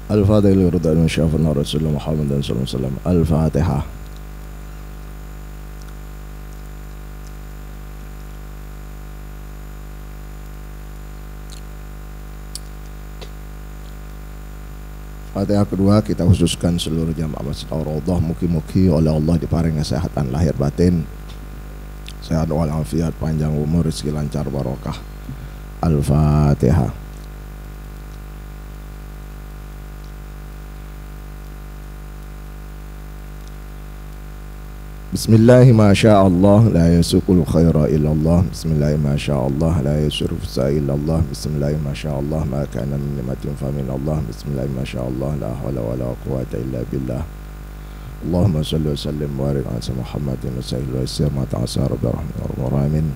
Al-Fatihah liridwan syafana Rasulullah Muhammad sallallahu alaihi wasallam. Al-Fatihah. Fatihah kedua kita khususkan seluruh jamaah Masjid Ar-Raudhah, mugi-mugi oleh Allah diparingi kesehatan lahir batin, sehat walafiat, panjang umur, rezeki lancar barokah. Al-Fatihah. Bismillahi ma sya'allah la yasukul khaira illallah. Bismillahi ma sya'allah la yasuru fusa illallah. Bismillahi ma sya'allah ma kana min ni'matin fa min Allah. Bismillahi ma sya'allah la hawla wa la quwwata illa billah. Allahumma salli wa sallim wa barik ala Muhammadin wa sallim wa sallim ma ta'asara birahmatin.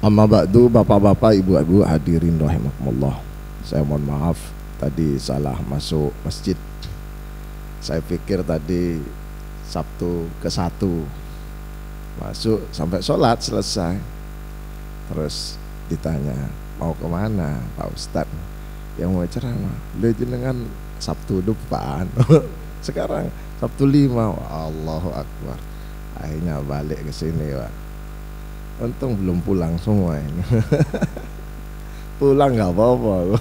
Amma ba'du, bapak-bapak, ibu-ibu hadirin rahimakumullah. Saya mohon maaf tadi salah masuk masjid. Saya pikir tadi Sabtu ke-1 masuk sampai sholat selesai, terus ditanya mau kemana Pak Ustadz yang mau ceramah, lu jenengan Sabtu depan sekarang Sabtu 5. Allahu Akbar. Akhirnya balik ke sini Pak. Untung belum pulang semua ini. Pulang nggak apa-apa.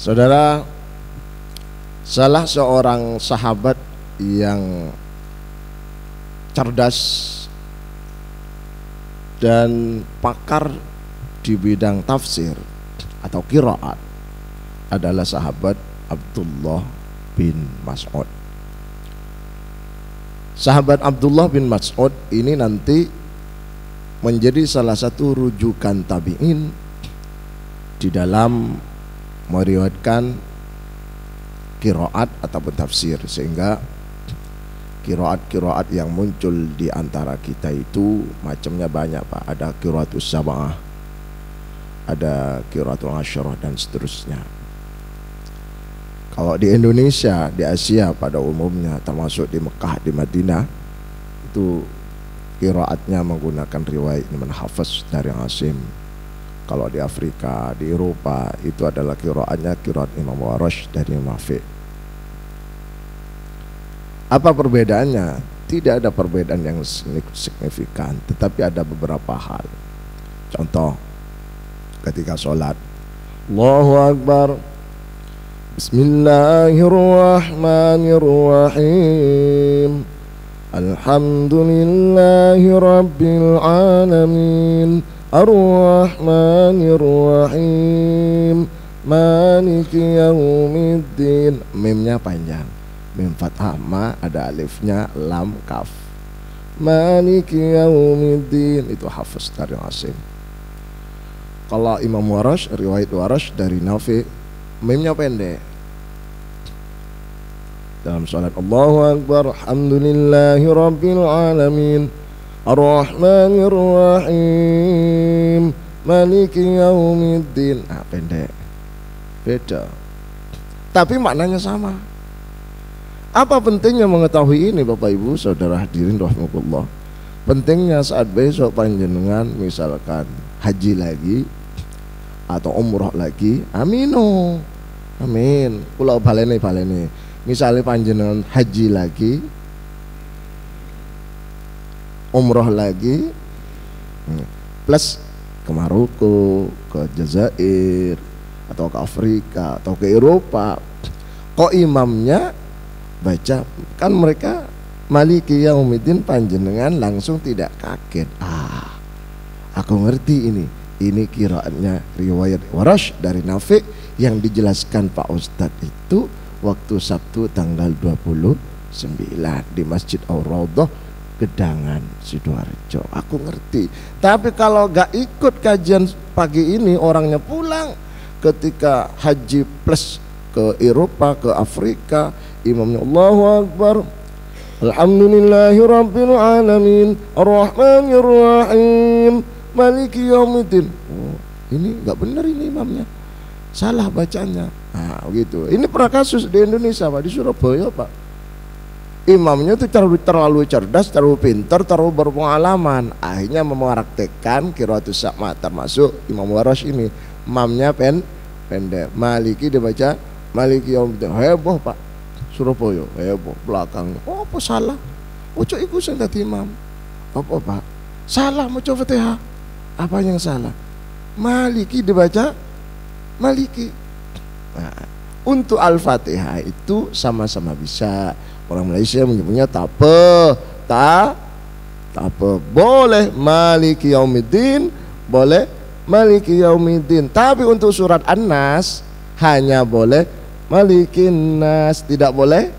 Saudara, salah seorang sahabat yang cerdas dan pakar di bidang tafsir atau qiraat adalah sahabat Abdullah bin Mas'ud. Sahabat Abdullah bin Mas'ud ini nanti menjadi salah satu rujukan tabi'in di dalam meriwayatkan qiraat ataupun tafsir, sehingga qiraat yang muncul di antara kita itu macamnya banyak Pak. Ada qiraatus sab'ah, ada qiraatul asyarah dan seterusnya. Kalau di Indonesia, di Asia pada umumnya, termasuk di Mekah, di Madinah, itu qiraatnya menggunakan riwayat Ibn Hafiz dari Asim. Kalau di Afrika, di Eropa, itu adalah qiraatnya qiraat Imam Warash dari Nafi'. Apa perbedaannya? Tidak ada perbedaan yang signifikan, tetapi ada beberapa hal. Contoh, ketika sholat, Allahu Akbar, Bismillahirrahmanirrahim, Alhamdulillahi Rabbil Alamin, Ar-Rahmanir-Rahim, Maliki Yaumiddin. Mimnya panjang, mim fathah, ma ada alifnya, lam kaf. Maliki Yaumiddin itu Hafiz dari Asim. Kalau Imam Warash, riwayat Warash dari Nafi', mimnya pendek. Dalam salat Allahu Akbar, Alhamdulillahi Rabbil Alamin, Ar-Rahmanir-Rahim, Maliki Yaumiddin. Pendek, beda, tapi maknanya sama. Apa pentingnya mengetahui ini Bapak Ibu Saudara hadirin rahimakumullah? Pentingnya saat besok panjenengan misalkan haji lagi atau umroh lagi, amino, amin, pulau balene misalnya panjenengan haji lagi, umroh lagi, plus ke Maroko, ke Jazair, atau ke Afrika, atau ke Eropa, kok imamnya baca, kan mereka Maliki Yaumiddin, panjenengan langsung tidak kaget. Aku ngerti ini qiraatnya riwayat Warash dari Nafi' yang dijelaskan Pak Ustadz itu waktu Sabtu tanggal 29 di Masjid Ar-Raudhah Gedangan Sidoarjo. Aku ngerti. Tapi kalau gak ikut kajian pagi ini, orangnya pulang ketika haji plus ke Eropa, ke Afrika, imamnya Allahu Akbar, Alhamdulillahi Rabbil Alamin, Ar-Rahmanir-Rahim, Maliki Yaumiddin. Ini gak benar, ini imamnya salah bacanya. Begitu. Ini pernah kasus di Indonesia Pak, di Surabaya Pak. Imamnya itu terlalu cerdas, terlalu pintar, terlalu berpengalaman. Akhirnya mempraktekkan qiraatus sab'ah, termasuk Imam Warash ini. Imamnya pendek. Maliki dibaca Maliki Yaumiddin. Heboh Pak, Surabaya heboh belakang. Oh apa salah? Ojo iku sing dadi imam. Apa Pak? Salah maca Fatihah. Apa yang salah? Maliki dibaca Maliki. Nah, untuk Al-Fatihah itu sama-sama bisa. Orang Malaysia menyebutnya tape, tape. Boleh Maliki Yaumiddin, boleh Maliki Yaumiddin. Tapi untuk surat An-Nas hanya boleh Malikin Nas, tidak boleh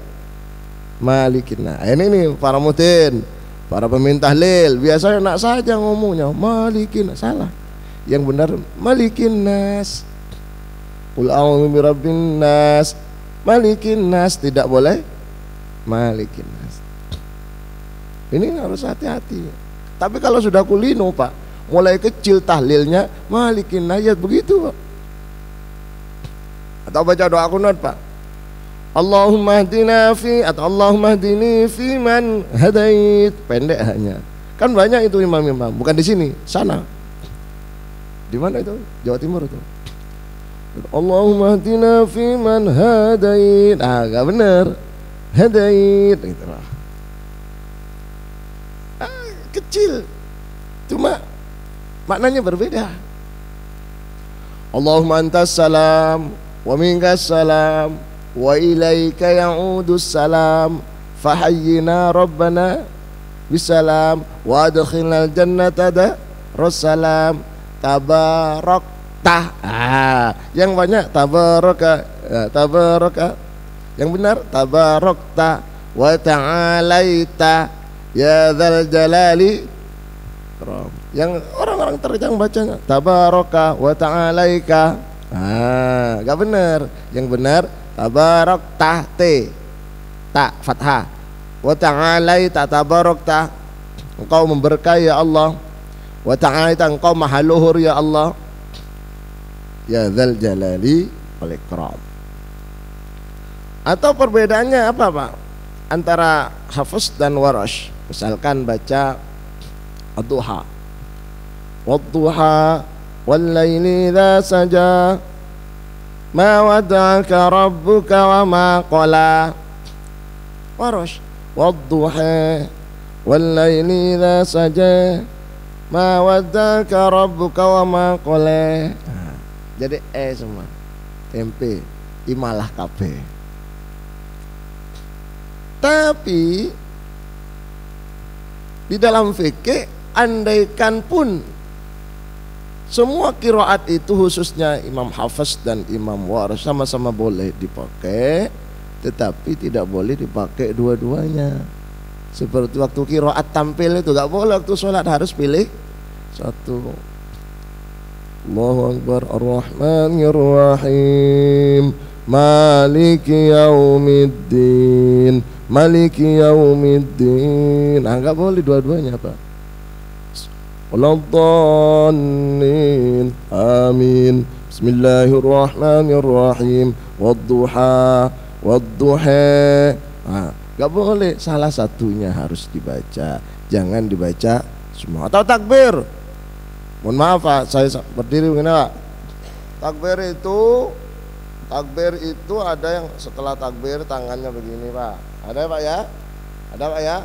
Malikin Nas. Ini nih para mutin, para peminta tahlil biasanya nak saja ngomongnya Malikin Nas, salah. Yang benar Malikin Nas. Qul a'udzu birabbin nas, Malikin Nas, tidak boleh Malikin Nas. Ini harus hati-hati. Tapi kalau sudah kulino Pak, mulai kecil tahlilnya Malikin Nas, ya begitu Pak. Atau baca doa kunut Pak, Allahumma hdina fi, atau Allahumma hdini fi man hadait. Pendek hanya. Kan banyak itu imam-imam, bukan di sini, sana. Di mana itu? Jawa Timur itu. Allahumma hdina fi man hadait. Ah, enggak benar. Hadait gitu lah. Kecil. Cuma maknanya berbeda. Allahumma antas salam wa minkas salam wa ilaika ya'udus salam fahayyina rabbana bisalam wa adkhilnal jannata darussalam tabarak. Yang banyak tabaraka, tabaraka. Yang benar tabarakta wa ta'alaita ya dzal jalali. Yang orang-orang terjang bacanya tabaraka wa ta'alaika. Enggak benar. Yang benar tabarakta, ta fathah, wa ta'alaita tabarakta, engkau memberkahi ya Allah, wa ta'alaita engkau maha luhur ya Allah, ya dzal jalali wal ikram. Atau perbedaannya apa Pak antara Hafs dan Warash? Misalkan baca ad-duha, wad-duha wal laili idza saja ma wada'aka rabbuka wa ma qala. Warash wad-duha wal laili idza saja ma wada'aka rabbuka wa ma qala. Jadi semua tempe imalah kabeh. Tapi di dalam fikih andaikan pun semua qiraat itu khususnya Imam Hafs dan Imam Warsh sama-sama boleh dipakai, tetapi tidak boleh dipakai dua-duanya. Seperti waktu qiraat tampil itu gak boleh, waktu sholat harus pilih satu. Allahu Akbar Ar-Rahmanir Rahim Maliki Yaumiddin Maliki Yaumiddin. Enggak boleh dua-duanya Pak. Waladhdallin amin. Bismillahirrahmanirrahim Wadduha Wadduha. Enggak boleh, salah satunya harus dibaca, jangan dibaca semua. Atau takbir. Mohon maaf Pak, saya berdiri begini Pak. Takbir itu ada yang setelah takbir tangannya begini Pak. Ada Pak ya? Ada Pak ya?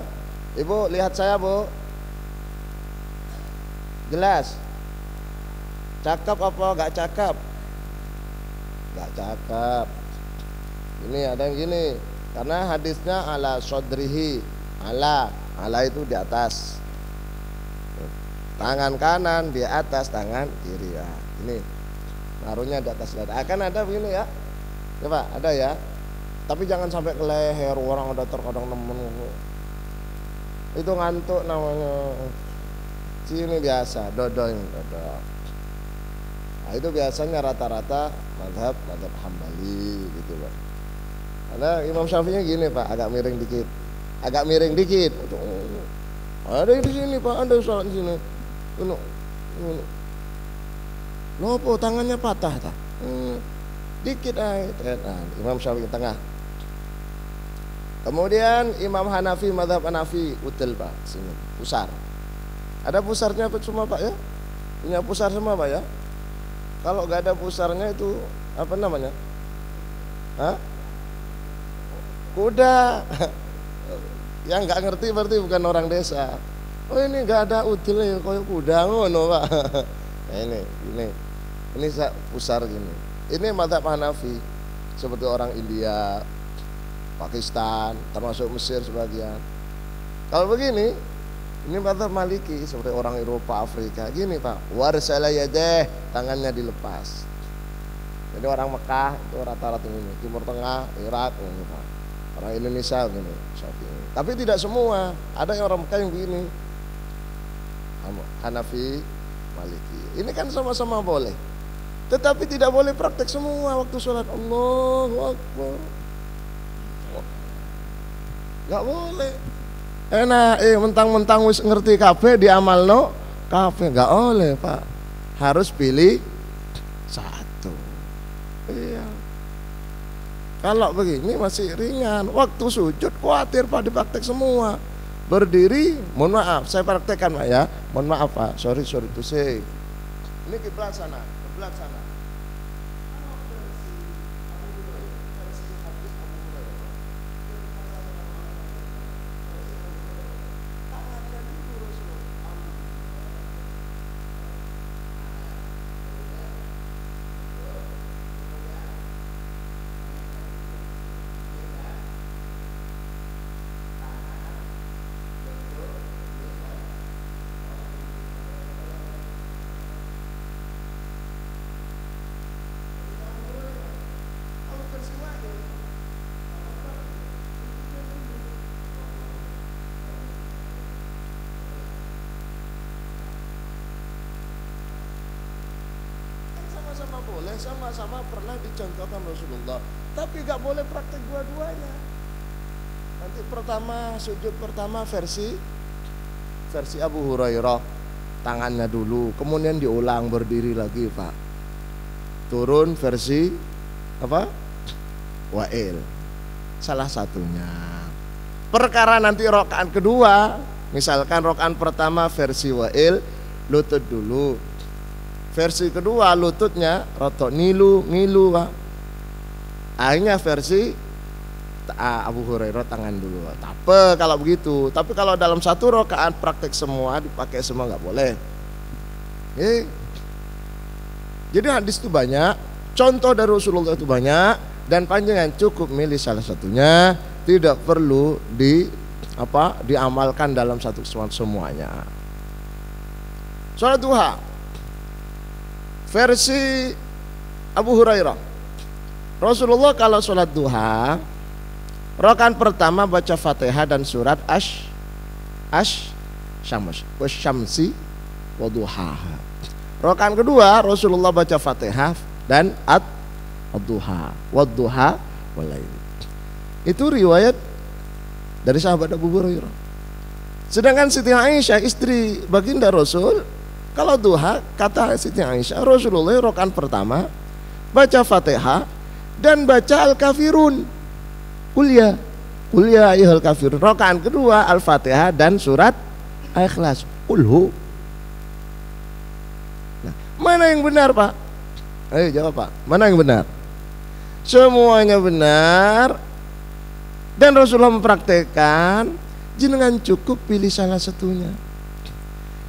Ibu lihat saya Bu. Jelas? Cakap apa gak cakap? Gak cakap. Ini ada yang gini, karena hadisnya ala sodrihi. Ala itu di atas, tangan kanan di atas tangan kiri ya. Ini naruhnya di atas dada. Akan ada begini ya. Ya Pak, ada ya. Tapi jangan sampai ke leher, orang udah terkadang nemen. Itu ngantuk namanya. Sini biasa, dodo. Nah, itu biasanya rata-rata mazhab Hambali gitu Pak. Ada Imam Syafi'i gini Pak, agak miring dikit. Ada yang di sini Pak, ada sholat di sini. Lopo tangannya patah tak? Dikit aja. Imam Syafi'i tengah. Kemudian Imam Hanafi, mazhab Hanafi util Pak, sini pusar. Ada pusarnya apa semua Pak ya? Punya pusar semua Pak ya? Kalau nggak ada pusarnya itu apa namanya? Hah? Kuda. Yang nggak ngerti berarti bukan orang desa. Oh ini nggak ada udil ya, koyo kuda ngono Pak. Nah, ini pusar gini. Ini mazhab Hanafi seperti orang India, Pakistan, termasuk Mesir sebagian. Kalau begini, ini mazhab Maliki seperti orang Eropa, Afrika. Gini Pak, warsala yadeh, tangannya dilepas. Jadi orang Mekah itu rata-rata ini, Timur Tengah, Irak, ini Pak. Orang Indonesia begini, tapi tidak semua. Ada yang orang Mekah yang begini, Hanafi, Maliki. Ini kan sama-sama boleh, tetapi tidak boleh praktek semua waktu sholat. Allahu Akbar, nggak boleh. Enak, mentang-mentang wis ngerti kabeh diamalno kabeh, nggak boleh Pak. Harus pilih satu. Iya. Kalau begini masih ringan. Waktu sujud khawatir Pak dipraktek semua. Berdiri, mohon maaf, saya praktekkan Pak ya. Mohon maaf Pak, sorry to say. Ini kiblat sana, kiblat sana. Sama-sama boleh, sama-sama pernah dicontohkan Rasulullah, tapi gak boleh praktek dua-duanya. Nanti sujud pertama versi Abu Hurairah, tangannya dulu, kemudian diulang berdiri lagi Pak. Turun versi apa? Wa'il, salah satunya. Perkara nanti rokaan kedua, misalkan rokaan pertama versi Wa'il, lutut dulu. Versi kedua lututnya rotok ngilu Pak. Akhirnya versi Abu Hurairah tangan dulu. Tapi kalau begitu, tapi kalau dalam satu rakaat praktek semua, dipakai semua nggak boleh. Jadi hadis itu banyak, contoh dari Rasulullah itu banyak, dan panjangan cukup milih salah satunya, tidak perlu diamalkan dalam satu semuanya. Salat duha versi Abu Hurairah, Rasulullah kalau sholat duha, rakaat pertama baca Fatihah dan surat Syamsi wa duhaha. Rakaat kedua Rasulullah baca Fatihah dan ad-duha wa duha walail. Itu riwayat dari sahabat Abu Hurairah. Sedangkan Siti Aisyah, istri baginda Rasul, kalau duha, kata Siti Aisyah, Rasulullah rakaat pertama baca Fatihah dan baca Al-Kafirun. Qul ya ayyuhal kafirun. Rakaat kedua Al-Fatihah dan surat Al-Ikhlas. Qulhu. Nah, mana yang benar, Pak? Ayo jawab, Pak. Mana yang benar? Semuanya benar. Dan Rasulullah mempraktekkan, jenengan cukup pilih salah satunya.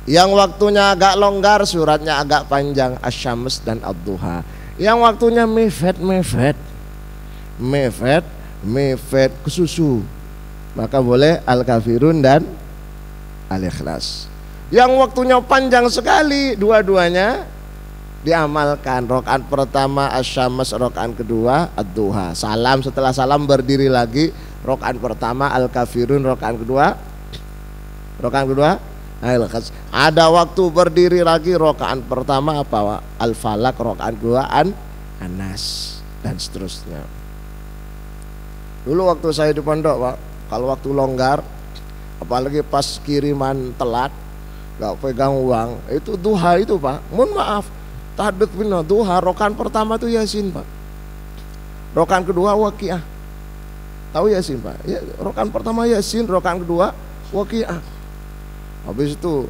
Yang waktunya agak longgar, suratnya agak panjang, Asy-Syams dan Ad-Duha. Yang waktunya mepet kesusu, maka boleh Al-Kafirun dan Al-Ikhlas. Yang waktunya panjang sekali, dua-duanya diamalkan. Rakaat pertama Asy-Syams, rakaat kedua Ad-Duha. Salam, setelah salam berdiri lagi. Rakaat pertama Al-Kafirun, rakaat kedua ada waktu berdiri lagi, rakaat pertama apa? Al-Falaq, rakaat kedua An-Nas, dan seterusnya. Dulu waktu saya di pondok, Pak, kalau waktu longgar, apalagi pas kiriman telat, gak pegang uang, itu duha itu, Pak. Mohon maaf, tahajud bina duha, rakaat pertama itu Yasin, Pak. Rakaat kedua Waqiah. Tahu Yasin, Pak? Ya, rakaat pertama Yasin, rakaat kedua Waqiah. Habis itu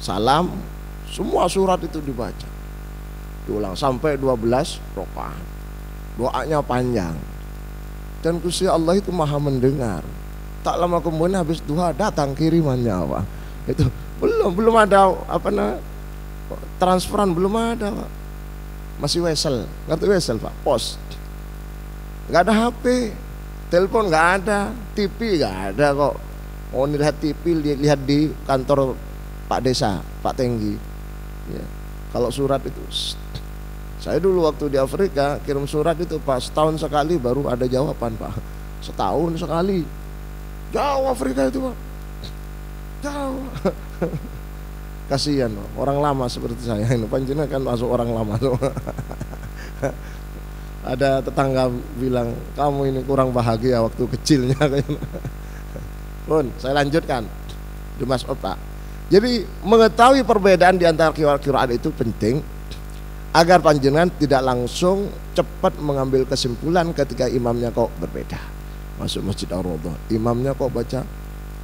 salam, semua surat itu dibaca, diulang sampai 12 rakaat. doanya panjang. Dan Gusti Allah itu maha mendengar. Tak lama kemudian habis duha datang kirimannya Pak. Itu belum ada transferan belum ada Pak. Masih wesel, ngerti wesel Pak, pos. Nggak ada HP, telepon nggak ada, TV nggak ada kok. Oh lihat TV, lihat di kantor Pak Desa, Pak Tenggi. Ya. Kalau surat itu, saya dulu waktu di Afrika kirim surat itu Pak, setahun sekali baru ada jawaban Pak. Setahun sekali. Jauh Afrika itu Pak. Jauh. Kasihan orang lama seperti saya ini, panjenengan kan masuk orang lama semua. Ada tetangga bilang kamu ini kurang bahagia waktu kecilnya. Pun saya lanjutkan di Mas Pak. Jadi mengetahui perbedaan di antara qiraat itu penting agar panjenengan tidak langsung cepat mengambil kesimpulan ketika imamnya kok berbeda. Masuk Masjid Ar-Raudhah, imamnya kok baca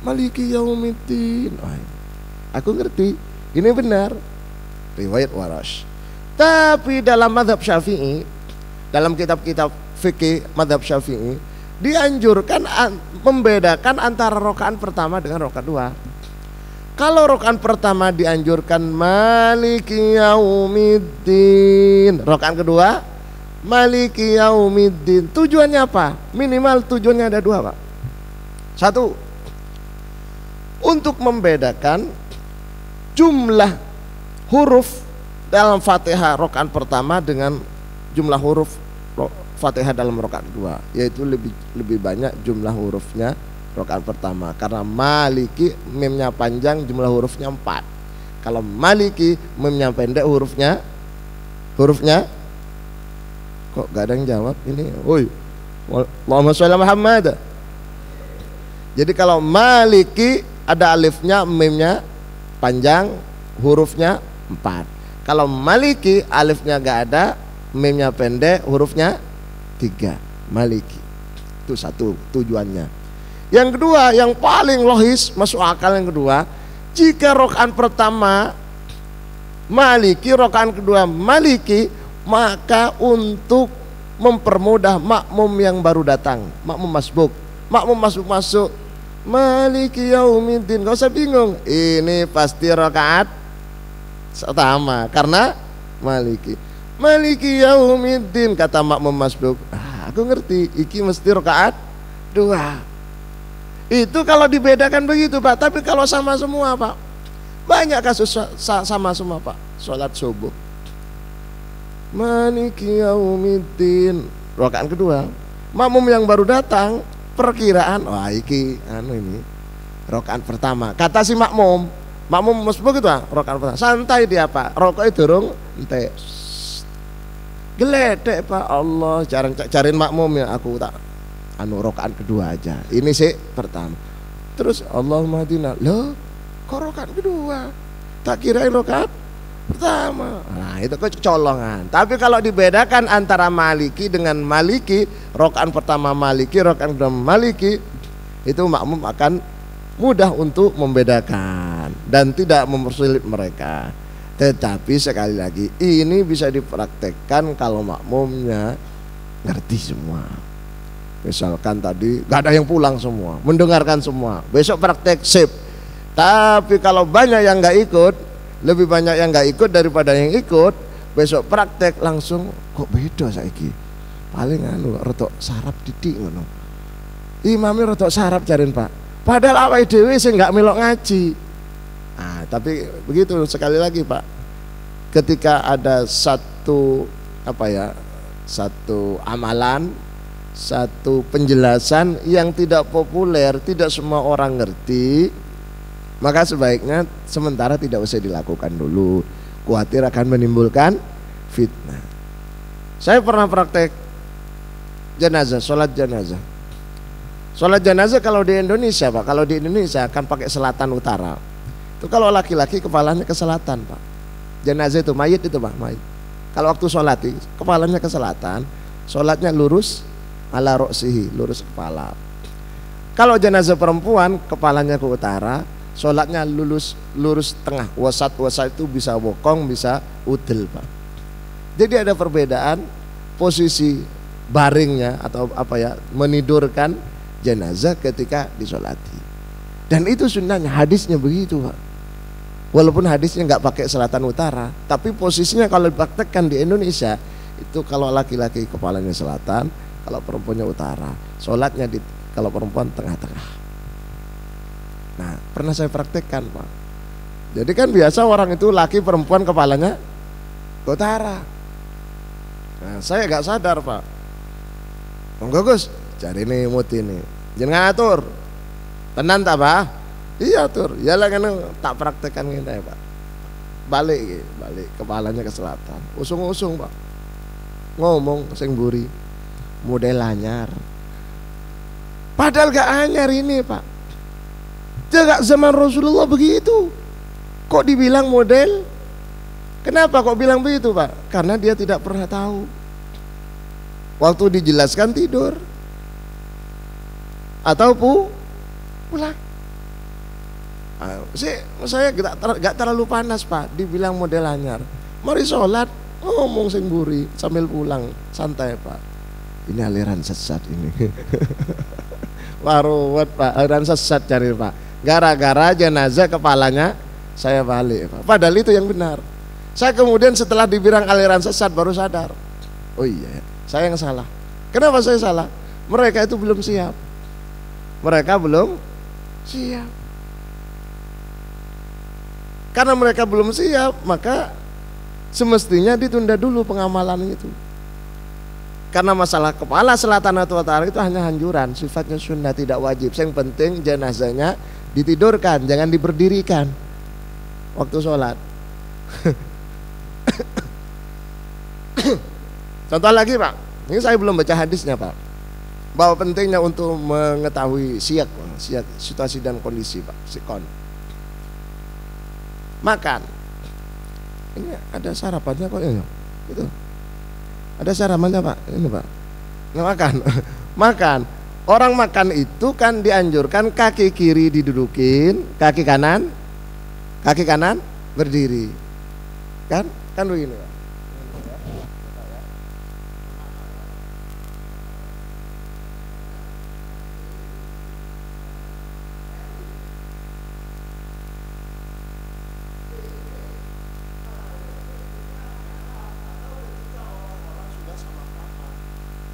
Maliki Yaumiddin. Aku ngerti, ini benar riwayat Warash. Tapi dalam mazhab Syafi'i, dalam kitab-kitab fikih mazhab Syafi'i dianjurkan membedakan antara rokaan pertama dengan rokaan kedua. Kalau rokaan pertama dianjurkan Maliki Yaumiddin, rokaan kedua Maliki Yaumiddin. Tujuannya apa? Minimal tujuannya ada dua Pak. Satu, untuk membedakan jumlah huruf dalam Fatihah rokaan pertama dengan jumlah huruf Fatihah dalam rokaan kedua, yaitu lebih banyak jumlah hurufnya rokaan pertama, karena Maliki mimnya panjang jumlah hurufnya 4. Kalau Maliki mimnya pendek hurufnya kok gak ada yang jawab ini. Woi, Allahumma sholli ala Muhammad. Jadi kalau Maliki ada alifnya, mimnya panjang, hurufnya 4. Kalau Maliki alifnya gak ada, mimnya pendek, hurufnya 3. Maliki. Itu satu tujuannya. Yang kedua, yang paling logis, masuk akal yang kedua, jika rokaan pertama Maliki, rokaan kedua Maliki, maka untuk mempermudah makmum yang baru datang, makmum masbuk masuk Maliki Yaumiddin, gak usah bingung, ini pasti rokaat pertama karena Maliki Yaumiddin, kata makmum masbuk, aku ngerti, iki mesti rokaat 2. Itu kalau dibedakan begitu Pak. Tapi kalau sama semua Pak, banyak kasus sama semua Pak. Sholat subuh Maliki Yaumiddin, rokaat kedua makmum yang baru datang perkiraan, wah iki ini rokaat pertama, kata si makmum masbuk itu rokaat pertama, santai dia Pak, rokoknya durung ente geledek Pak. Allah, cariin makmum ya, aku tak rokaat kedua aja, ini sih pertama. Terus Allahumma hadina, loh kok rokaat kedua, tak kirain rokaat pertama. Nah itu kecolongan. Tapi kalau dibedakan antara Maliki dengan Maliki, rokaat pertama Maliki, rokaat kedua Maliki, itu makmum akan mudah untuk membedakan dan tidak mempersulit mereka. Tetapi sekali lagi ini bisa dipraktekkan kalau makmumnya ngerti semua. Misalkan tadi gak ada yang pulang semua, mendengarkan semua, besok praktek sip. Tapi kalau banyak yang gak ikut, lebih banyak yang gak ikut daripada yang ikut, besok praktek langsung kok beda saiki. Paling rotok sarap didik ngono. Imamnya rotok sarap jarin Pak. Padahal awake dhewe sing gak melok ngaji. Tapi begitu sekali lagi Pak. Ketika ada satu amalan, satu penjelasan yang tidak populer, tidak semua orang ngerti, maka sebaiknya sementara tidak usah dilakukan dulu, khawatir akan menimbulkan fitnah. Saya pernah praktek jenazah, sholat jenazah kalau di Indonesia Pak, kalau di Indonesia kan pakai selatan utara. Itu kalau laki-laki kepalanya ke selatan Pak. Jenazah itu mayit itu Pak, mayit. Kalau waktu sholat kepalanya ke selatan, sholatnya lurus ala roksihi, lurus kepala. Kalau jenazah perempuan kepalanya ke utara, sholatnya lurus tengah, wasat itu bisa bokong, bisa udel Pak. Jadi ada perbedaan posisi baringnya atau apa ya, menidurkan jenazah ketika disolati. Dan itu sunnahnya, hadisnya begitu Pak. Walaupun hadisnya nggak pakai selatan utara, tapi posisinya kalau dipraktekkan di Indonesia itu kalau laki-laki kepalanya selatan, kalau perempuannya utara, sholatnya kalau perempuan tengah-tengah. Nah, pernah saya praktekkan Pak. Jadi kan biasa orang itu laki perempuan kepalanya ke utara. Nah, saya nggak sadar Pak. Monggo Gus, cari nih muti nih, jangan ngatur. Tenan tak Pak? Iya tur, ya lah kan tak praktekkan kita ya Pak. Balik kepalanya ke selatan, usung Pak. Ngomong sing buri, model anyar. Padahal gak anyar ini Pak. Jaga zaman Rasulullah begitu. Kok dibilang model? Kenapa kok bilang begitu Pak? Karena dia tidak pernah tahu. Waktu dijelaskan tidur atau pulang. Saya gak terlalu panas Pak, dibilang model anyar. Mari sholat, ngomong sing buri sambil pulang, santai Pak. Ini aliran sesat ini. Waruwat Pak, aliran sesat cari Pak. Gara-gara jenazah kepalanya saya balik Pak. Padahal itu yang benar. Saya kemudian setelah dibilang aliran sesat baru sadar. Oh iya, saya yang salah. Kenapa saya salah? Mereka itu belum siap. Mereka belum siap. Karena mereka belum siap, maka semestinya ditunda dulu pengamalan itu. Karena masalah kepala selatan atau utara itu hanya anjuran, sifatnya sunnah, tidak wajib. Yang penting jenazahnya ditidurkan, jangan diberdirikan waktu sholat. Contoh lagi Pak, ini saya belum baca hadisnya Pak, bahwa pentingnya untuk mengetahui siak situasi dan kondisi Pak, sikon. Makan, ini ada sarapannya kok ya, itu ada sarapannya Pak, ini Pak, nggak makan. Orang makan itu kan dianjurkan kaki kiri didudukin, kaki kanan berdiri, kan begini Pak.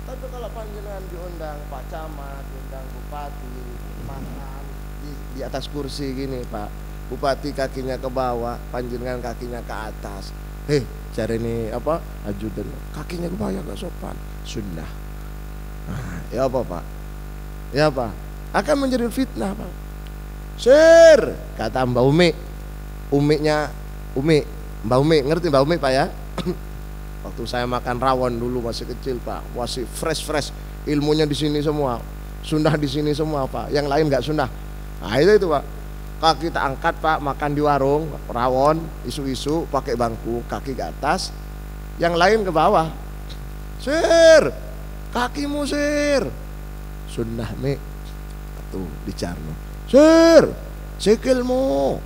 Tapi kalau panjenengan diundang Pak Camat, diundang Bupati, makan di atas kursi gini Pak, Bupati kakinya ke bawah, panjenengan kakinya ke atas. Cari ini apa? Ajudan, kakinya ke bawah gak sopan, sunnah. Nah, ya apa Pak? Ya Pak, akan menjadi fitnah Pak. Sir, kata Mbak Mbak Umi, ngerti Mbak Umi Pak ya? Waktu saya makan rawon dulu masih kecil Pak, masih fresh, ilmunya di sini semua, sunnah di sini semua Pak, yang lain nggak sunnah. Nah itu Pak, kaki kita angkat Pak, makan di warung, rawon, isu-isu, pakai bangku, kaki ke atas, yang lain ke bawah. Sir, kakimu sir, sunnah nih, tuh dicarno. Sir, sikilmu,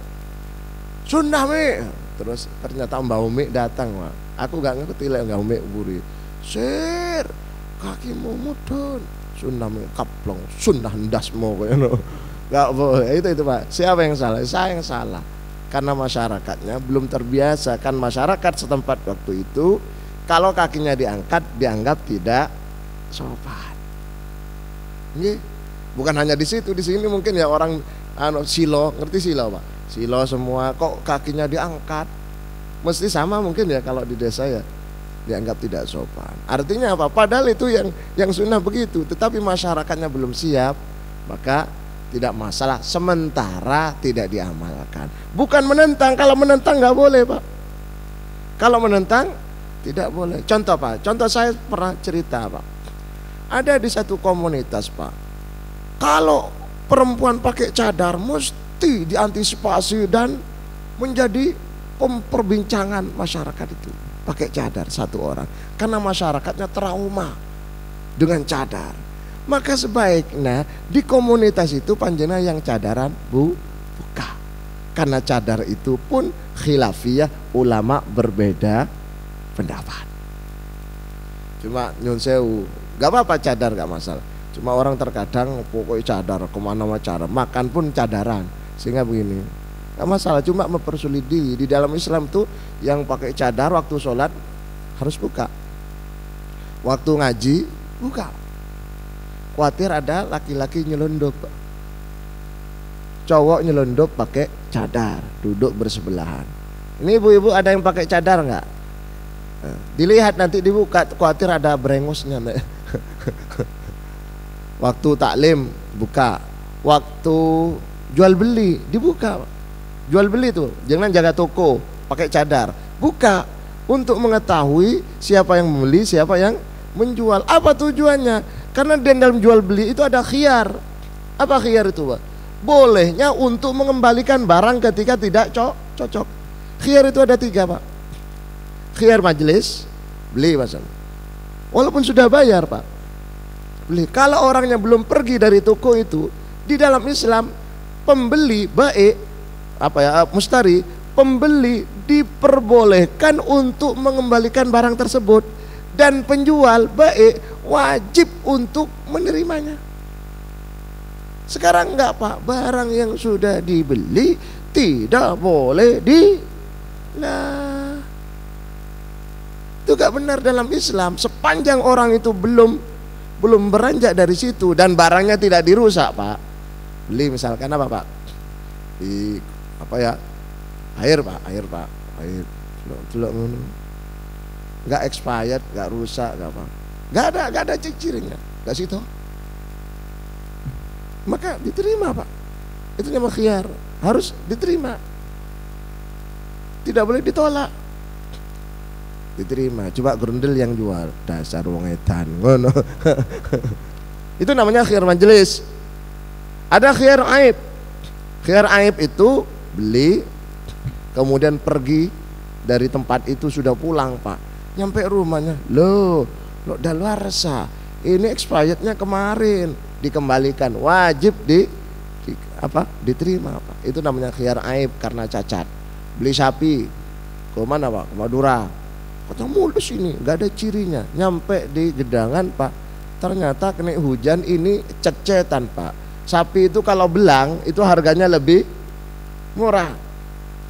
sunnah nih. Terus ternyata Mbak Umi datang Pak. Aku gak ngerti lah Mbak Umi buri. Sir, kakimu mudun, sunnah kaplong, sunnah ndasmu koyo. Gak boleh itu Pak. Siapa yang salah? Saya yang salah. Karena masyarakatnya belum terbiasa. Kan masyarakat setempat waktu itu kalau kakinya diangkat dianggap tidak sopan. Nggih. Bukan hanya di situ, di sini mungkin ya orang silo, ngerti silo Pak? Silo semua kok kakinya diangkat. Mesti sama mungkin ya kalau di desa ya dianggap tidak sopan. Artinya apa? Padahal itu yang sunnah begitu, tetapi masyarakatnya belum siap, maka tidak masalah sementara tidak diamalkan. Bukan menentang, kalau menentang nggak boleh Pak. Kalau menentang tidak boleh. Contoh Pak, contoh saya pernah cerita Pak. Ada di satu komunitas Pak, kalau perempuan pakai cadar mesti diantisipasi dan menjadi perbincangan masyarakat itu. Pakai cadar satu orang, karena masyarakatnya trauma dengan cadar. Maka sebaiknya di komunitas itu panjenengan yang cadaran buka, karena cadar itu pun khilafiyah, ulama berbeda pendapat. Cuma nyun sewu, Gak apa-apa cadar, gak masalah. Cuma orang terkadang pokoknya cadar kemana-mana, cara makan pun cadaran, sehingga begini gak masalah. Cuma mempersulit diri. Di dalam Islam tuh yang pakai cadar waktu sholat harus buka, waktu ngaji buka. Khawatir ada laki-laki nyelundup, cowok nyelundup pakai cadar, duduk bersebelahan. Ini ibu-ibu ada yang pakai cadar nggak? Dilihat nanti dibuka, khawatir ada brengosnya. Waktu taklim buka, waktu jual beli dibuka. Jual beli tuh jangan jaga toko pakai cadar, buka untuk mengetahui siapa yang membeli, siapa yang menjual. Apa tujuannya? Karena dalam jual beli itu ada khiyar. Apa khiyar itu, Pak? Bolehnya untuk mengembalikan barang ketika tidak cocok. Khiyar itu ada 3, Pak. Khiyar majelis, beli masalah. Walaupun sudah bayar, Pak, beli. Kalau orangnya belum pergi dari toko itu, di dalam Islam pembeli mustari, pembeli diperbolehkan untuk mengembalikan barang tersebut, dan penjual wajib untuk menerimanya. Sekarang enggak, Pak, barang yang sudah dibeli tidak boleh itu gak benar dalam Islam. Sepanjang orang itu belum beranjak dari situ dan barangnya tidak dirusak, Pak. Beli misalkan apa, Pak? Air, Pak. Gak expired, gak rusak, gak apa. Gak ada cirinya, gak situ. Maka diterima, Pak. Itu namanya khiyar, harus diterima. Tidak boleh ditolak. Diterima. Coba grundel yang jual, dasar wong edan ngono. Itu namanya khiyar majelis. Ada khiyar aib. Khiyar aib itu beli, kemudian pergi dari tempat itu, sudah pulang, Pak. Nyampe rumahnya, loh daluarsa. Ini expirednya kemarin, dikembalikan. Wajib diterima, Pak. Itu namanya khiyar aib karena cacat. Beli sapi ke mana, Pak? Ke Madura. Kata mulus ini, gak ada cirinya. Nyampe di gedangan, Pak, ternyata kena hujan, ini cecetan, Pak. Sapi itu kalau belang itu harganya lebih murah.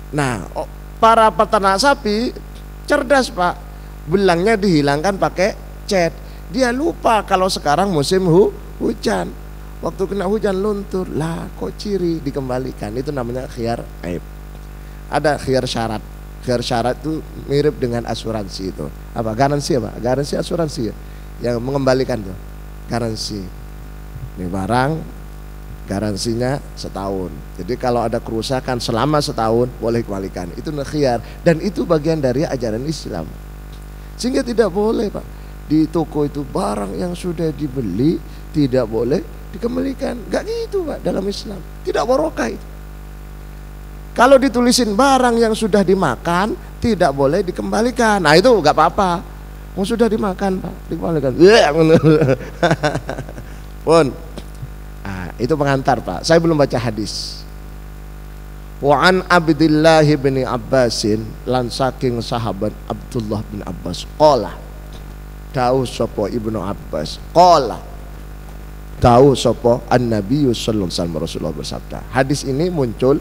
Nah, para peternak sapi cerdas, Pak. Belangnya dihilangkan pakai cat. Dia lupa kalau sekarang musim hujan. Waktu kena hujan luntur, lah kok ciri, dikembalikan. Itu namanya khiyar aib. Ada khiyar syarat. Khiyar syarat itu mirip dengan asuransi itu. Apa? Garansi, apa? Garansi asuransi ya? Yang mengembalikan tuh. Garansi. Ini barang garansinya setahun. Jadi kalau ada kerusakan selama setahun boleh kembalikan. Itu khiyar, dan itu bagian dari ajaran Islam. Sehingga tidak boleh, Pak, di toko itu barang yang sudah dibeli tidak boleh dikembalikan. Gak gitu, Pak, dalam Islam. Tidak barokah itu. Kalau ditulisin barang yang sudah dimakan tidak boleh dikembalikan. Nah itu gak apa-apa. Mau sudah dimakan, Pak, dikembalikan. Pun. Nah, itu pengantar, Pak. Saya belum baca hadis. Wa an Abdullah bin Abbasin, lan saking sahabat Abdullah bin Abbas, qala dawuh sapa Ibnu Abbas, qala dawuh sapa an-nabiy sallallahu alaihi wasallam, Rasulullah bersabda. Hadis ini muncul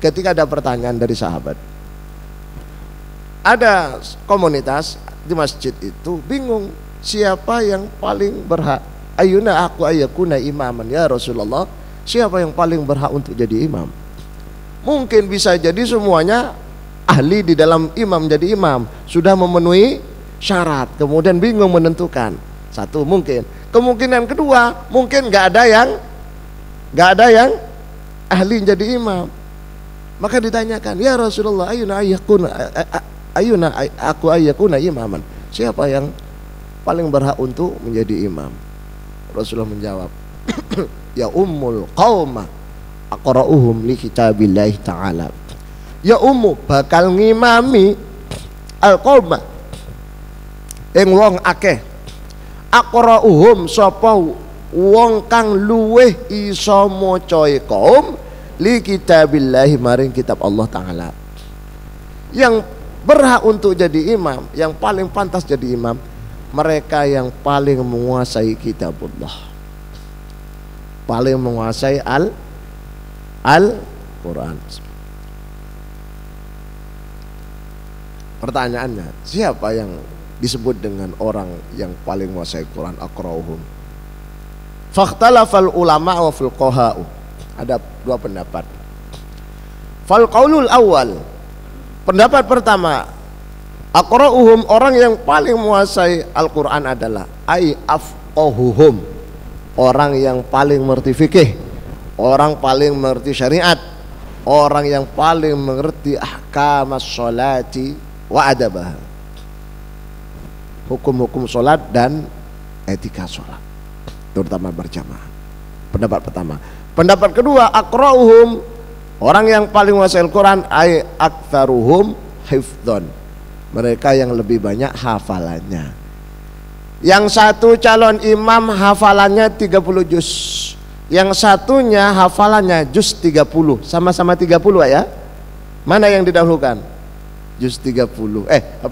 ketika ada pertanyaan dari sahabat. Ada komunitas di masjid itu bingung siapa yang paling berhak. Ayuna aku ayakuna imaman ya Rasulullah, siapa yang paling berhak untuk jadi imam? Mungkin bisa jadi semuanya ahli di dalam imam, jadi imam sudah memenuhi syarat, kemudian bingung menentukan. Satu mungkin. Kemungkinan kedua, mungkin nggak ada yang ahli jadi imam. Maka ditanyakan, ya Rasulullah, ayuna aku ayakuna imaman, siapa yang paling berhak untuk menjadi imam? Rasulullah menjawab, ya ummul qauma aqra'uhum li kitabillahi ta'ala. Ya ummu bakal ngimami al-qauma ing wong akeh, aqra'uhum sapa wong kang luweh iso maca kaum li kitabillahi maring kitab Allah Ta'ala. Yang berhak untuk jadi imam, yang paling pantas jadi imam, mereka yang paling menguasai kitabullah, paling menguasai Al-Quran. Pertanyaannya, siapa yang disebut dengan orang yang paling menguasai Quran? Aqra'uhum. Fakhtalafal ulama wa fuqaha'u. Ada dua pendapat. Fal qaulul awal, pendapat pertama, aqra'uhum, orang yang paling menguasai Al-Quran adalah ai afqahuhum, orang yang paling mengerti fikih, orang paling mengerti syariat, orang yang paling mengerti ahkamas sholati wa adabah, hukum-hukum sholat dan etika sholat, terutama berjamaah. Pendapat pertama. Pendapat kedua, aqra'uhum, orang yang paling menguasai Al-Quran ay aktsaruhum hifdzan, mereka yang lebih banyak hafalannya. Yang satu calon imam hafalannya 30 juz, yang satunya hafalannya juz 30, sama-sama 30 ya. Mana yang didahulukan? Juz 30 30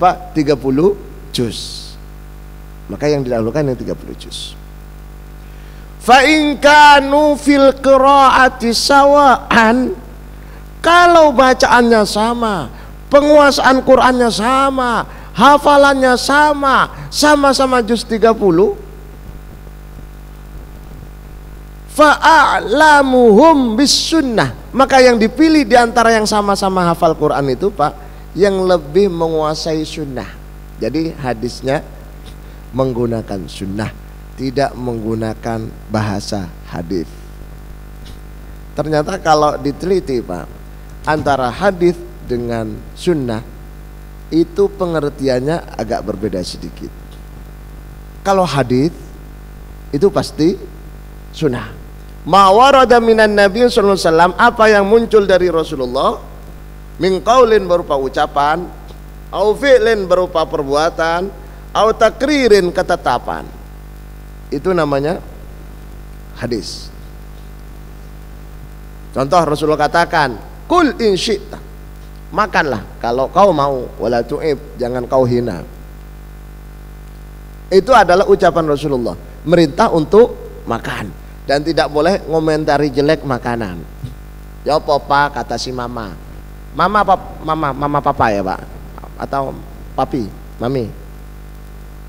juz. Maka yang didahulukan yang 30 juz. Fa in kanu fil qiraati sawa'an, kalau bacaannya sama, penguasaan Qur'annya sama, hafalannya sama, sama-sama juz 30, fa'alamuhum bis sunnah, maka yang dipilih di antara yang sama-sama hafal Quran itu Pak, yang lebih menguasai sunnah. Jadi hadisnya menggunakan sunnah, tidak menggunakan bahasa hadis. Ternyata kalau diteliti Pak, antara hadis dengan sunnah itu pengertiannya agak berbeda sedikit. Kalau hadis itu pasti sunnah. Ma warada minan Nabi sallallahu alaihi wasallam, apa yang muncul dari Rasulullah, min qaulin berupa ucapan, au fi'lin berupa perbuatan, au takririn ketetapan, itu namanya hadis. Contoh Rasulullah katakan, kul in syi'ta, makanlah kalau kau mau, wala tu'ib, jangan kau hina. Itu adalah ucapan Rasulullah, merintah untuk makan dan tidak boleh ngomentari jelek makanan. Ya papa, kata si mama. Mama papa ya Pak, atau papi, mami.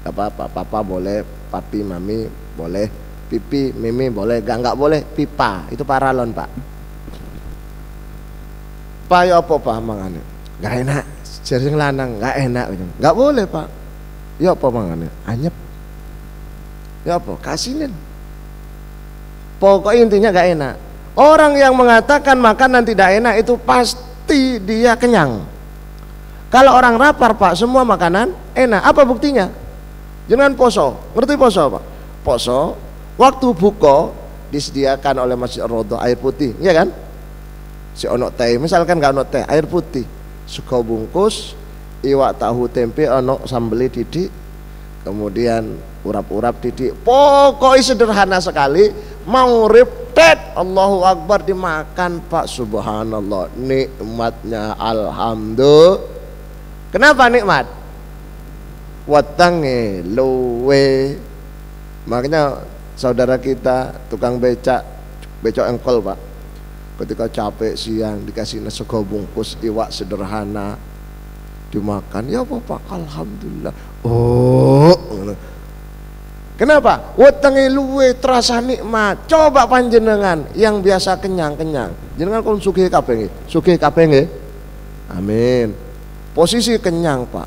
Apa papa boleh, papi mami boleh, pipi mimi boleh, enggak boleh pipa, itu paralon Pak. Pak ya apa Pak mangane? Enggak enak, sering lanang enggak enak, enggak boleh Pak. Ya apa mangane? Anyep. Ya apa? Kasinin. Pokoknya intinya enggak enak. Orang yang mengatakan makanan tidak enak itu pasti dia kenyang. Kalau orang lapar Pak, semua makanan enak. Apa buktinya? Jangan poso, ngerti poso Pak? Poso, waktu buka disediakan oleh Masjid Ar-Raudhah air putih, iya kan? Si ono teh, misalkan nggak ono teh, air putih, sego bungkus, iwak tahu tempe, ono sambeli didik, kemudian urap-urap didik. Pokoknya sederhana sekali, mau repet, Allahu Akbar dimakan Pak, subhanallah, nikmatnya alhamdulillah. Kenapa nikmat? Watange luwe. Makanya saudara kita tukang becak engkol Pak, ketika capek siang dikasih sego bungkus iwak sederhana dimakan, ya apa Pak, alhamdulillah. Oh, kenapa? Watange luwe, terasa nikmat. Coba panjenengan yang biasa kenyang jenengan kon sugih kabeh nggih, amin. Posisi kenyang Pak,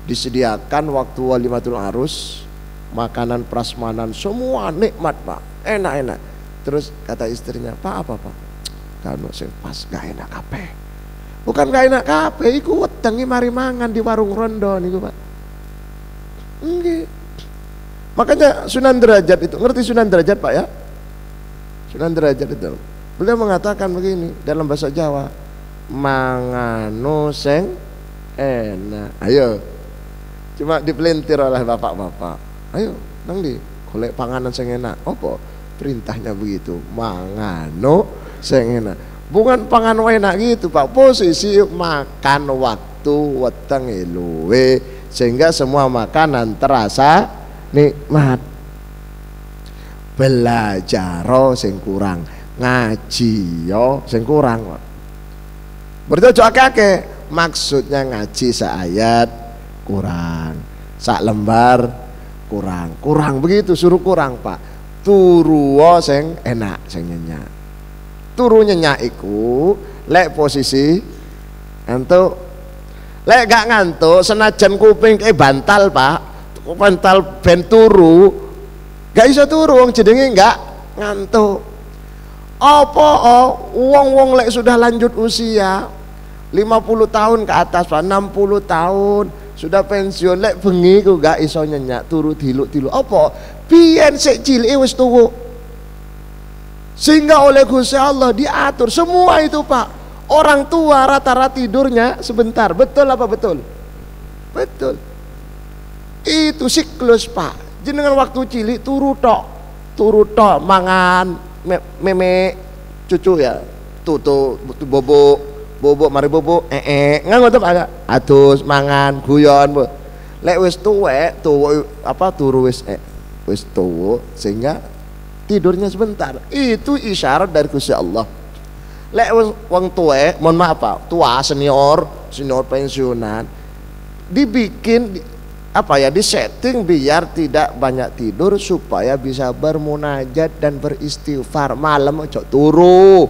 disediakan waktu walimatul arus, makanan prasmanan semua nikmat Pak, enak-enak. Terus kata istrinya, Pak apa Pak? Kanu sing pas gak enak kabeh. Bukan gak enak kabeh, iku wetengi mari mangan di warung rondo niku Pak. Nggih. Makanya Sunan Derajat itu, ngerti Sunan Derajat Pak ya? Sunan Derajat itu, beliau mengatakan begini dalam bahasa Jawa, mangano sing enak. Ayo, cuma dipelintir oleh bapak-bapak. Ayo, nang di golek panganan sing enak. Apa perintahnya begitu? Mangano sing enak. Bukan pangan enak gitu Pak. Posisi makan waktu wetenge luwe, sehingga semua makanan terasa nikmat. Belajar sing kurang, ngaji yo sing kurang. Berarti ojo akeh-akeh. Maksudnya ngaji seayat kurang, sak lembar kurang begitu, suruh kurang Pak. Turu sing enak, sing nyenyak. Turu nyenyak iku lek posisi ngantuk. Lek gak ngantuk senajan kuping bantal Pak, bantal ben turu gak iso turu wong jenenge gak ngantuk. Apa wong-wong lek sudah lanjut usia 50 tahun ke atas Pak, 60 tahun sudah pensiun lek bengi ku gak iso nyenyak turu diluk-diluk. Apa? Biyen sik cilike wis tuwa. Sehingga oleh Gusti Allah diatur semua itu Pak. Orang tua rata-rata tidurnya sebentar. Betul apa betul? Betul. Itu siklus Pak. Jenengan waktu cilik turu tok mangan meme cucu ya. Tutu bobok mari bobok ngono Pak. Adus mangan guyon. Lek wis tuwek turu wis tuwa sehingga tidurnya sebentar. Itu isyarat dari Gusti Allah. Lek wong tuwek, mohon maaf Pak, tua senior pensiunan dibikin disetting biar tidak banyak tidur supaya bisa bermunajat dan beristighfar malam ojo turu.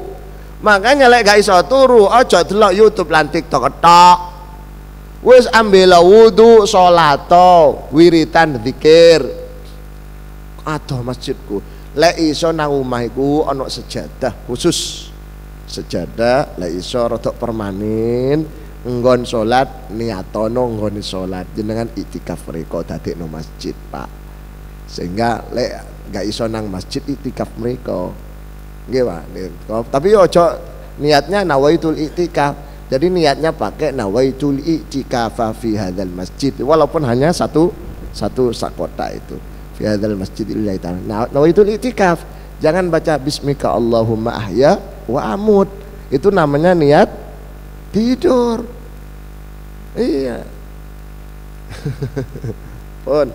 Makanya lek gak iso turu ojo delok YouTube lan TikTok tok. Wis ambil wudu, salat, wiritan zikir. Adoh masjidku. Lek iso nang omahku ana sejadah khusus. Sejadah lek iso rodok permanen nggon salat niatono nggone salat jenengan iktikaf mriko dadekno masjid Pak. Sehingga lek gak iso nang masjid iktikaf mriko. Nggih Pak. Tapi ojo niatnya nawaitul iktikaf. Jadi niatnya pakai nawaitul iktikaf fi hadzal masjid walaupun hanya satu sakota itu. Fi hadzal masjid lillahi ta'ala. Nawaitul iktikaf. Jangan baca bismika Allahumma ahya wa amut. Itu namanya niat tidur. Iya. Pun.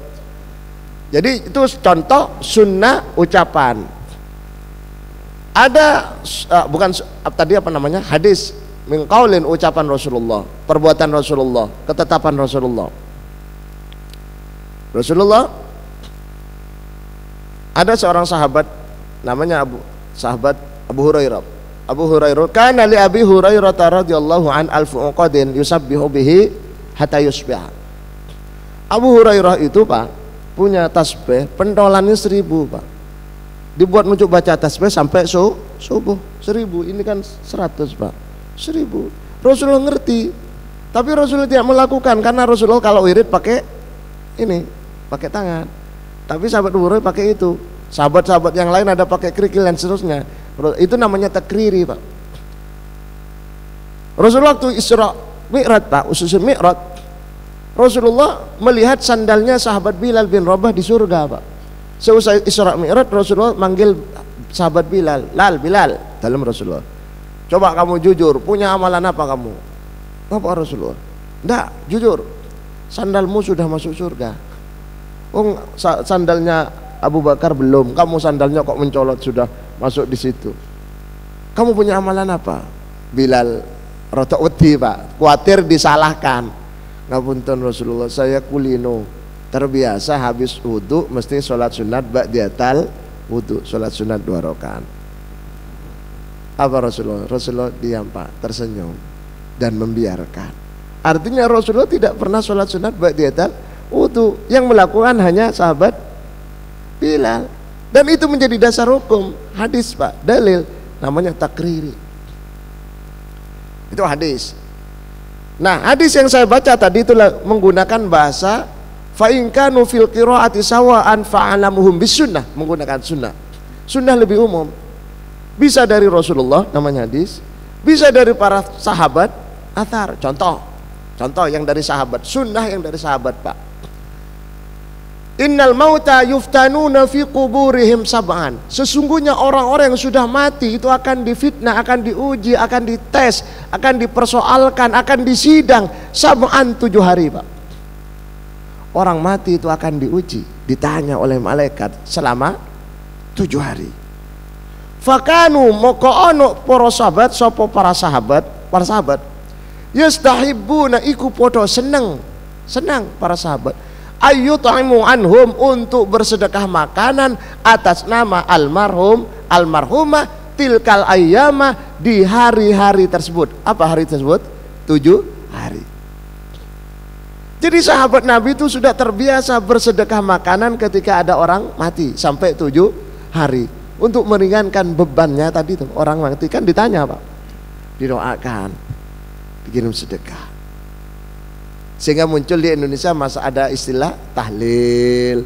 Jadi itu contoh sunnah ucapan. Ada bukan tadi apa namanya? Hadis min qaulin ucapan Rasulullah, perbuatan Rasulullah, ketetapan Rasulullah. Rasulullah ada seorang sahabat namanya sahabat Abu Hurairah. Abu Hurairah kana li Abi Hurairah radhiyallahu an al-fuqadin yusabbihu bihi hatta yusbih. Abu Hurairah itu Pak punya tasbih pentolannya 1000 Pak. Dibuat untuk baca tasbih sampai subuh 1000. Ini kan 100 Pak. 1000. Rasulullah ngerti. Tapi Rasulullah tidak melakukan karena Rasulullah kalau wirid pakai ini, pakai tangan. Tapi sahabat Abu Hurairah pakai itu. Sahabat-sahabat yang lain ada pakai kerikil dan seterusnya. Itu namanya takriri Pak. Rasulullah waktu Isra Mi'raj Pak, ususul Mi'raj, Rasulullah melihat sandalnya sahabat Bilal bin Rabah di surga Pak. Seusai Isra Mi'raj Rasulullah manggil sahabat Bilal, Bilal dalam Rasulullah. Coba kamu jujur, punya amalan apa kamu? Apa Rasulullah? Enggak, jujur. Sandalmu sudah masuk surga. Oh, sandalnya Abu Bakar belum, kamu sandalnya kok mencolot sudah masuk di situ. Kamu punya amalan apa? Bilal rotok wedi Pak, khawatir disalahkan. Ngapunten Rasulullah, saya kulino terbiasa habis wudu mesti sholat sunat ba'diyatal wudu, sholat sunat 2 rakaat. Apa Rasulullah? Rasulullah diam Pak, tersenyum dan membiarkan. Artinya Rasulullah tidak pernah sholat sunat ba'diyatal wudu. Yang melakukan hanya sahabat Bilal. Dan itu menjadi dasar hukum hadis Pak, dalil namanya takriri. Itu hadis. Nah, hadis yang saya baca tadi itulah menggunakan bahasa fa in kanu fil qiraati sawa'an fa'alamuhum bis sunnah, menggunakan sunnah. Sunnah lebih umum. Bisa dari Rasulullah namanya hadis, bisa dari para sahabat athar. Contoh yang dari sahabat, sunnah yang dari sahabat Pak. Innal mauta yuftanuna fi quburihim sab'an. Sesungguhnya orang-orang yang sudah mati itu akan difitnah, akan diuji, akan dites, akan dipersoalkan, akan disidang sab'an 7 hari Pak. orang mati itu akan diuji, ditanya oleh malaikat selama 7 hari. Fakanu moko ono para sahabat, sapa para sahabat yastahibbuna iku podo seneng para sahabat ayyut'imu anhum untuk bersedekah makanan atas nama almarhumah tilkal ayyama di hari-hari tersebut. Apa hari tersebut? 7 hari. Jadi sahabat Nabi itu sudah terbiasa bersedekah makanan ketika ada orang mati sampai 7 hari untuk meringankan bebannya. Tadi tuh orang mati kan ditanya Pak, didoakan, dikirim sedekah, sehingga muncul di Indonesia masa ada istilah tahlil,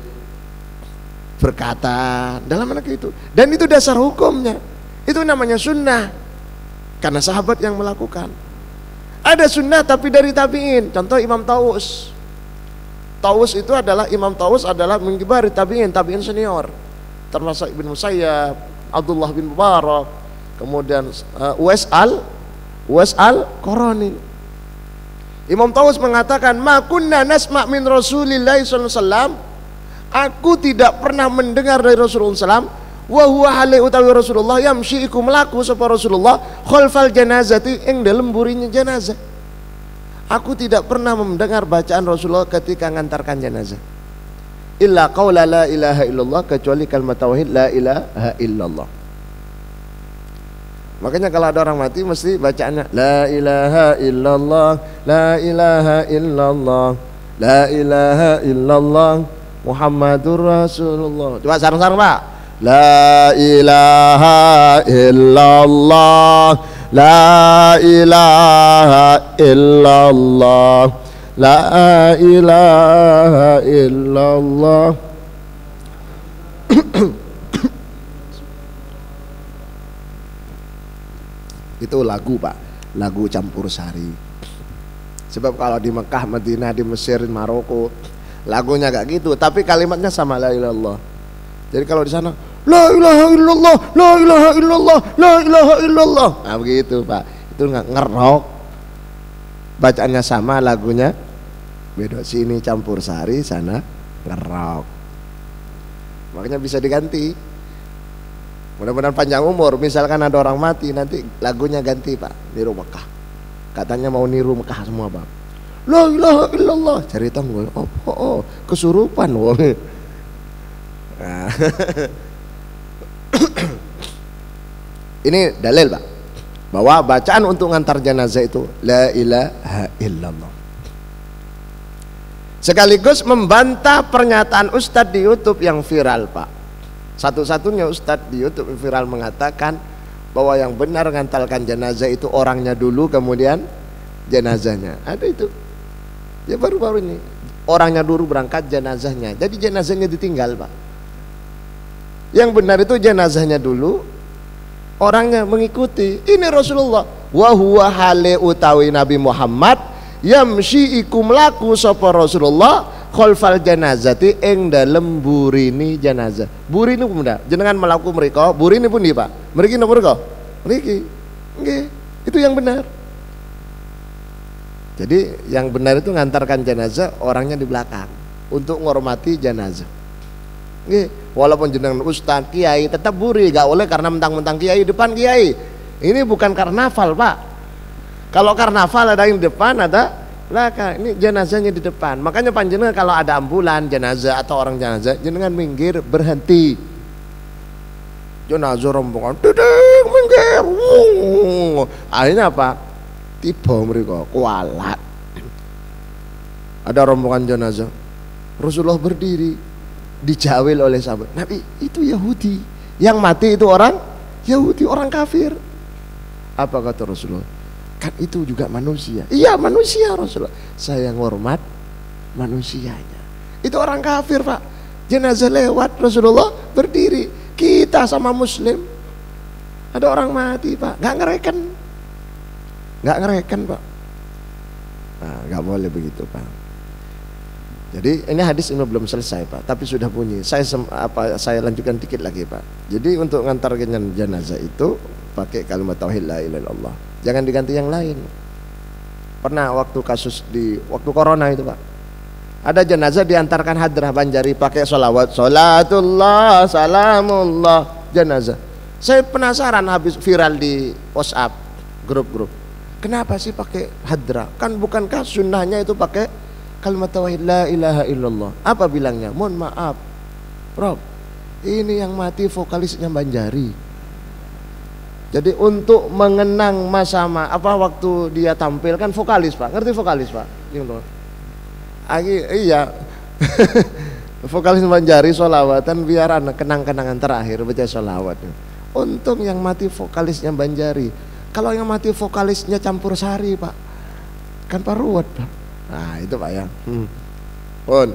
berkata dalam anak itu, dan itu dasar hukumnya, itu namanya sunnah karena sahabat yang melakukan. Ada sunnah tapi dari tabi'in. Contoh Imam Tawus itu adalah Imam Tawus adalah mengkibari tabi'in senior, termasuk Ibnu Musayyab, Abdullah bin Mubarak, kemudian Uwais al-Qarani. Imam Tawus mengatakan, ma kunna nasma' min Rasulillah sallallahu alaihi wasallam, aku tidak pernah mendengar dari Rasulullah SAW, wa huwa hale utawi Rasulullah yamshi iku melaku sapa Rasulullah khalfal janazati ing dalem burinya jenazah. Aku tidak pernah mendengar bacaan Rasulullah ketika mengantarkan jenazah illa qaula la ilaha illallah, kecuali kalimat tauhid la ilaha illallah. Makanya kalau ada orang mati mesti bacaannya la ilaha illallah, la ilaha illallah, la ilaha illallah Muhammadur Rasulullah. Coba sarang-sarang Pak. La ilaha illallah, la ilaha illallah, la ilaha illallah. Itu lagu Pak, lagu campur sari. Sebab kalau di Mekah, Madinah, di Mesir, di Maroko lagunya gak gitu, tapi kalimatnya sama la ilaha illallah. Jadi kalau di sana la ilaha illallah, la ilaha illallah, la ilaha illallah, nah begitu Pak, itu nggak ngerok, bacaannya sama, lagunya beda, sini campur sari, sana ngerok. Makanya bisa diganti. Mudah-mudahan panjang umur. Misalkan ada orang mati, nanti lagunya ganti Pak, niru Mekah. Katanya mau niru Mekah semua Pak. La ilaha illallah, cari tanggul. Oh, kesurupan wong. Nah. Ini dalil Pak, bahwa bacaan untuk ngantar jenazah itu la ilaha illallah. Sekaligus membantah pernyataan Ustadz di YouTube yang viral Pak. Satu-satunya Ustadz di YouTube yang viral mengatakan bahwa yang benar ngantarkan jenazah itu orangnya dulu, kemudian jenazahnya. Ada itu. Ya baru-baru ini orangnya dulu berangkat, jenazahnya. Jadi jenazahnya ditinggal Pak. Yang benar itu jenazahnya dulu, orangnya mengikuti. Ini Rasulullah, wa huwa hale utawi Nabi Muhammad yamshi iku mlaku sapa Rasulullah khalfal janazati ing dalem burini jenazah. Burini pun benda jenengan melaku mereka, burini pun di Pak. Mriki napa mereka? Mriki. Nggih, itu yang benar. Jadi yang benar itu ngantarkan jenazah, orangnya di belakang untuk menghormati jenazah. Nggih. Walaupun jenengan ustaz, kiai, tetap buri, gak boleh karena mentang-mentang kiai depan kiai. Ini bukan karnaval Pak. Kalau karnaval ada yang di depan, ada belakang. Ini jenazahnya di depan. Makanya panjenengan kalau ada ambulan jenazah atau orang jenazah, jenengan minggir, berhenti. Jenazah rombongan, dedeng minggir. Akhirnya apa? Tiba mereka kualat. Ada rombongan jenazah, Rasulullah berdiri, dijawil oleh sahabat Nabi, itu Yahudi, yang mati itu orang Yahudi, orang kafir. Apa kata Rasulullah? Kan itu juga manusia. Iya manusia Rasulullah, saya hormat manusianya. Itu orang kafir Pak. Jenazah lewat, Rasulullah berdiri. Kita sama muslim, ada orang mati Pak, nggak ngereken Pak. Nah, nggak boleh begitu Pak. Jadi ini hadis ini belum selesai Pak, tapi sudah bunyi. Saya lanjutkan dikit lagi Pak. Jadi untuk ngantar jenazah itu pakai kalimat tauhid la ilaha illallah. Jangan diganti yang lain. Pernah waktu kasus waktu corona itu Pak, Ada jenazah diantarkan hadrah Banjari pakai sholawat, sholatullah, salamullah, jenazah. Saya penasaran habis viral di WhatsApp grup-grup. Kenapa sih pakai hadrah? Kan bukankah sunnahnya itu pakai kalimat tauhid la ilaha illallah? Apa bilangnya? Mohon maaf, Rob, ini yang mati vokalisnya Banjari. Jadi untuk mengenang masa waktu dia tampil kan vokalis Pak, ngerti vokalis Pak? Iya. Vokalis Banjari sholawatan biar kenang-kenangan terakhir baca sholawat. Untung yang mati vokalisnya Banjari. Kalau yang mati vokalisnya Campur Sari Pak, kan Pak Ruwet Pak. Nah itu Pak ya. Pun.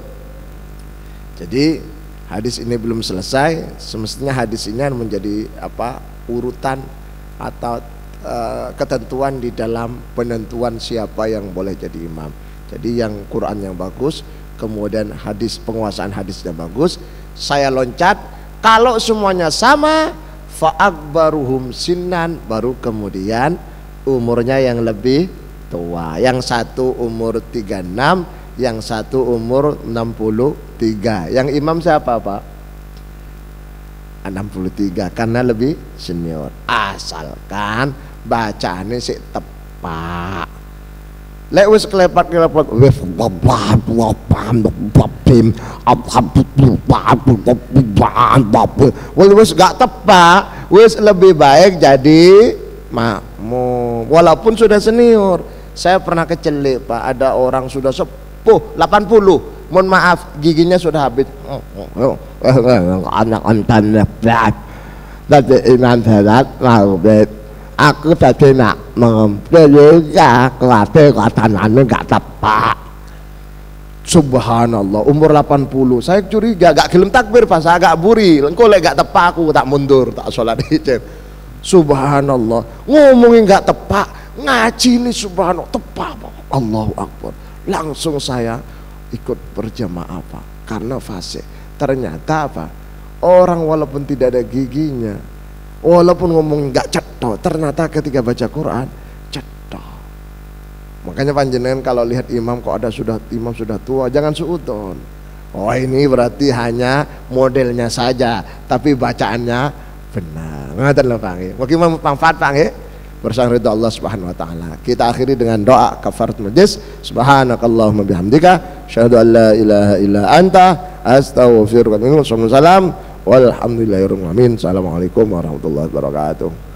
Jadi hadis ini belum selesai. Semestinya hadis ini menjadi urutan atau ketentuan di dalam penentuan siapa yang boleh jadi imam. Jadi yang Quran yang bagus, kemudian hadis, penguasaan hadisnya bagus. Saya loncat, kalau semuanya sama, fa'akbaruhum sinnan, baru kemudian umurnya yang lebih tua. Yang satu umur 36, yang satu umur 63. Yang imam siapa Pak? 63 karena lebih senior. Asalkan bacaannya sih tepat. Lek wis kelepat-kelepat wis gak tepat, wis lebih baik jadi makmum walaupun sudah senior. Saya pernah kecelik Pak, ada orang sudah sepuh 80, mohon maaf giginya sudah habis. Anak antan tadi Imam Salat maghrib, aku tadi nak juga kelatih katanannya gak tepat. Subhanallah, umur 80, saya curiga gak gelem takbir pas agak buri, engko lek gak tepat aku tak mundur, tak sholat ijab. Subhanallah, ngomongin gak tepat, ngaji ini subhanallah tepat. Allahu Akbar, langsung saya ikut berjamaah Pak, karena fase ternyata orang walaupun tidak ada giginya, walaupun ngomong nggak cetok, ternyata ketika baca Quran cetok. Makanya panjenengan kalau lihat imam kok ada imam sudah tua, jangan suudon. Oh ini berarti hanya modelnya saja, tapi bacaannya benar. Ngaten lho Pak nggih. Mugi manfaat Pak nggih. Bersama ridha Allah Subhanahu wa taala. Kita akhiri dengan doa kafaratul majlis. Subhanakallahumma bihamdika asyhadu an la ilaha illa anta astaghfiruka wa atubu ilaik. Walhamdulillahirabbil alamin. Assalamualaikum warahmatullahi wabarakatuh.